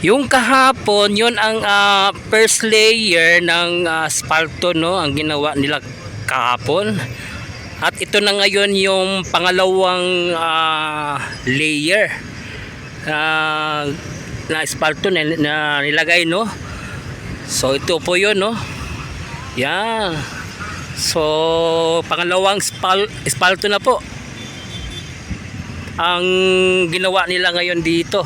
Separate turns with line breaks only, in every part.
Yung kahapon, yun ang first layer ng asfalto, no, ang ginawa nila kahapon. At ito na ngayon yung pangalawang layer na asfalto na nilagay, no. So ito po yun, no. Yan. So pangalawang asfalto na po ang ginawa nila ngayon dito.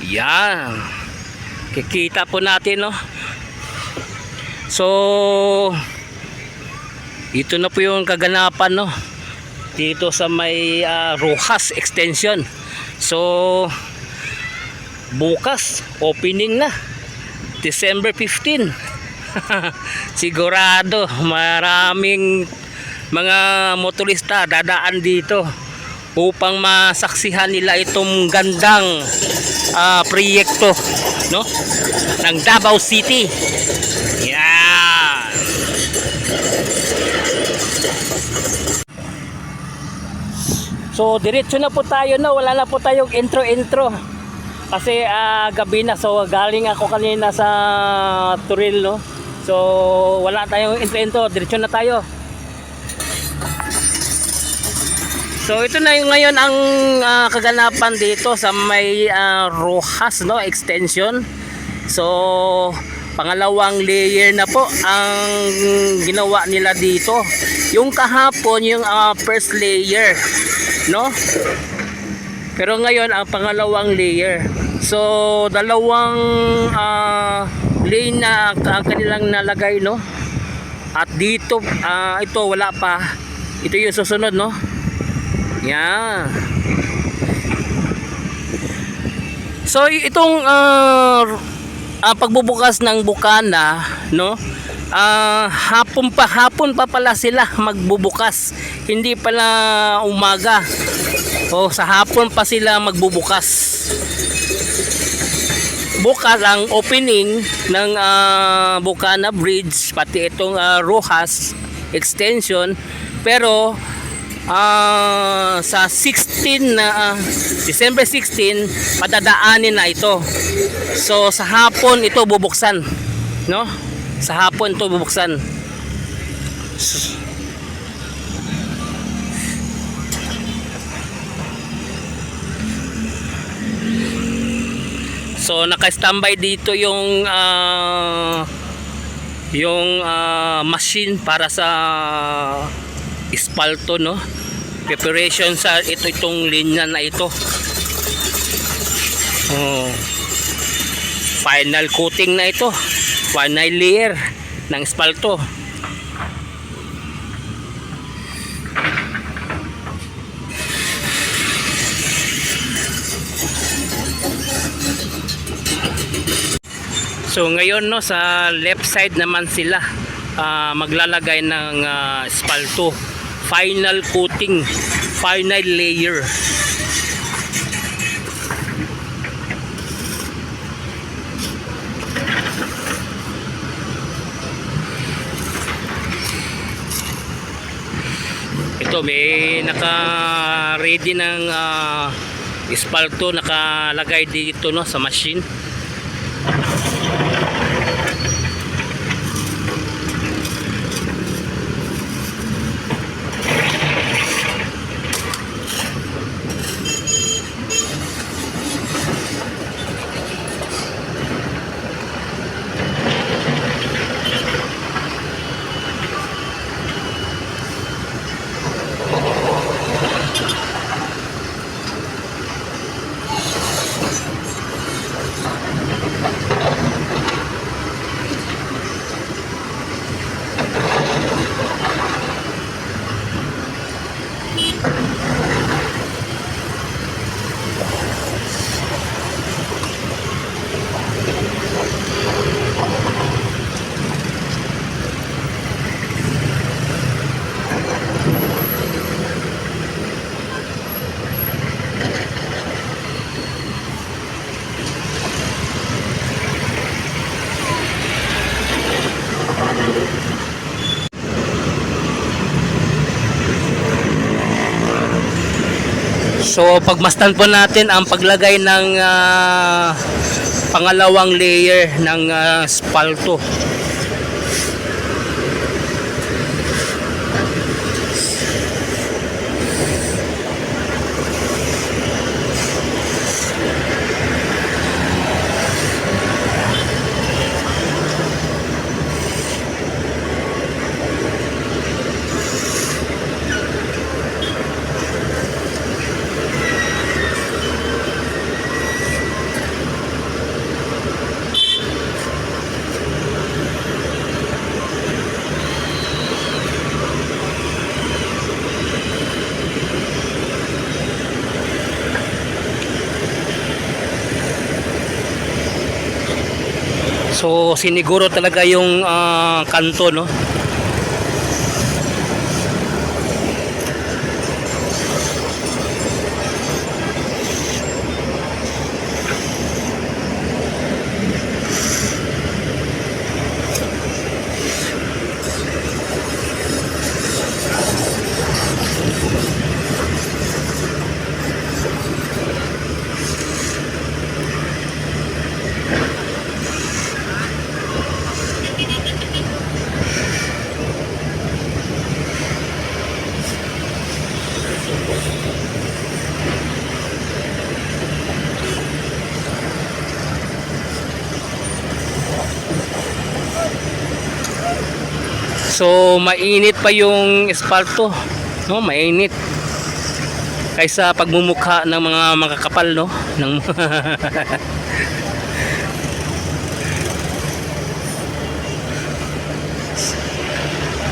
Yan. Kikita po natin, no. So ito na po yung kaganapan, no, dito sa may Rojas extension. So bukas opening na, December 15. Sigurado maraming mga motorista dadaan dito upang masaksihan nila itong gandang proyekto, no, ng Davao City. Yan. So diretso na po tayo, no. Wala na po tayong intro kasi gabi na. So galing ako kanina sa Turil, no. So wala tayong intro, diretso na tayo. So ito na yung ngayon ang kaganapan dito sa may Rojas, no, extension. So pangalawang layer na po ang ginawa nila dito. Yung kahapon yung first layer, no, pero ngayon ang pangalawang layer. So dalawang lane na ang kanilang nalagay, no. At dito ito wala pa, ito yung susunod, no. Yan. So itong pagbubukas ng bukana, no, hapon pa pala sila magbubukas, hindi pala umaga. O sa hapon pa sila magbubukas. Bukas ang opening ng Bukana Bridge, pati itong Rojas extension. Pero sa 16 na December 16 padadaanin na ito. So sa hapon ito bubuksan, no, sa hapon ito bubuksan. So naka-standby dito yung machine para sa espalto, no, preparation sa itong linya na ito. Final coating na ito, final layer ng espalto. So ngayon, no, sa left side naman sila maglalagay ng espalto, final coating, final layer. Ito may naka-ready ng espalto, nakalagay dito, no, sa machine. So pagmasdan po natin ang paglagay ng pangalawang layer ng spalto. So siniguro talaga yung kanto, no? So mainit pa yung espalto, no? Mainit kaysa pagmumukha ng mga makakapal, no? Ng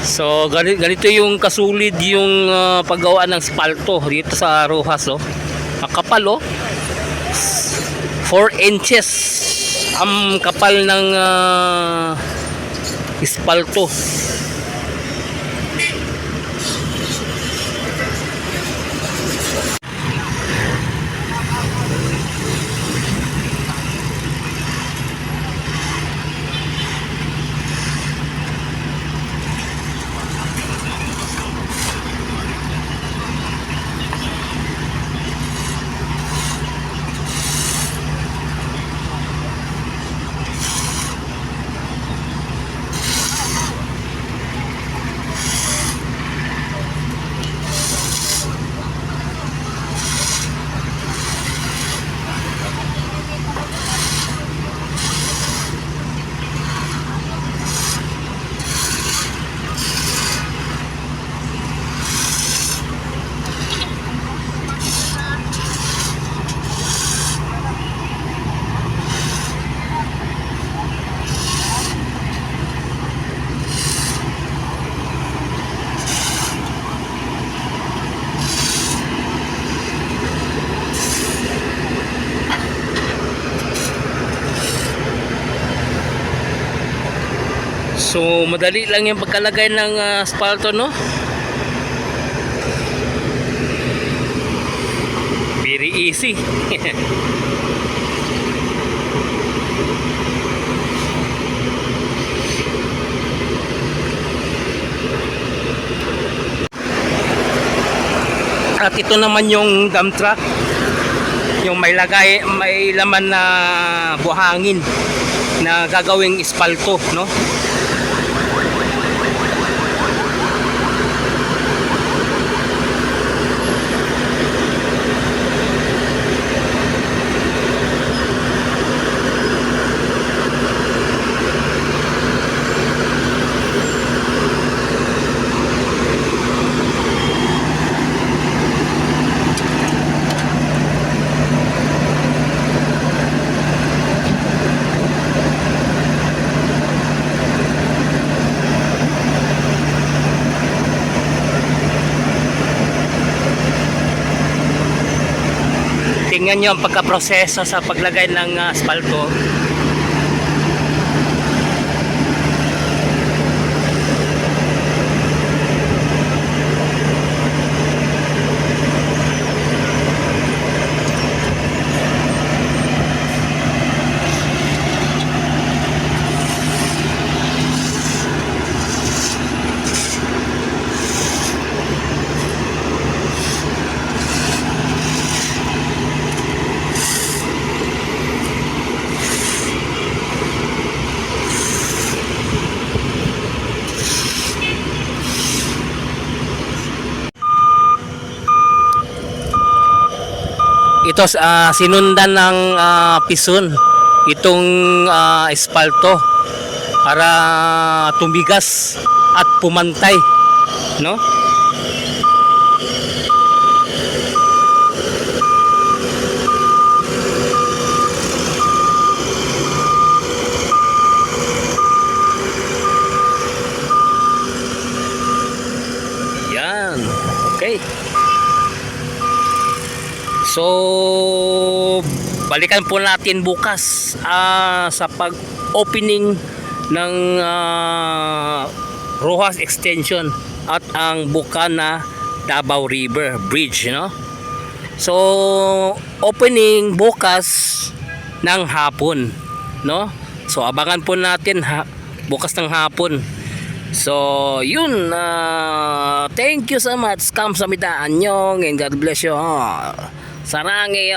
So ganito yung kasulid yung paggawa ng espalto dito sa Roxas, oh. Makapal, oh. 4 inches ang kapal ng espalto. So madali lang yung pagkalagay ng espalto, no? Very easy. At ito naman yung dump truck, yung may laman na buhangin na gagawing espalto, no? Tingnan nyo ang pagkaproseso sa paglagay ng espalto. ito sinundan ng pison itong espalto para tumigas at pumantay, no? Yan. Okay. So, balikan po natin bukas sa pag-opening ng Roxas Extension at ang Bukana Davao River Bridge, no? So, opening bukas ng hapon, no? So, abangan po natin bukas ng hapon. So, yun. Thank you so much. Kamsahamnida. Annyeong and God bless you all. Saranghae.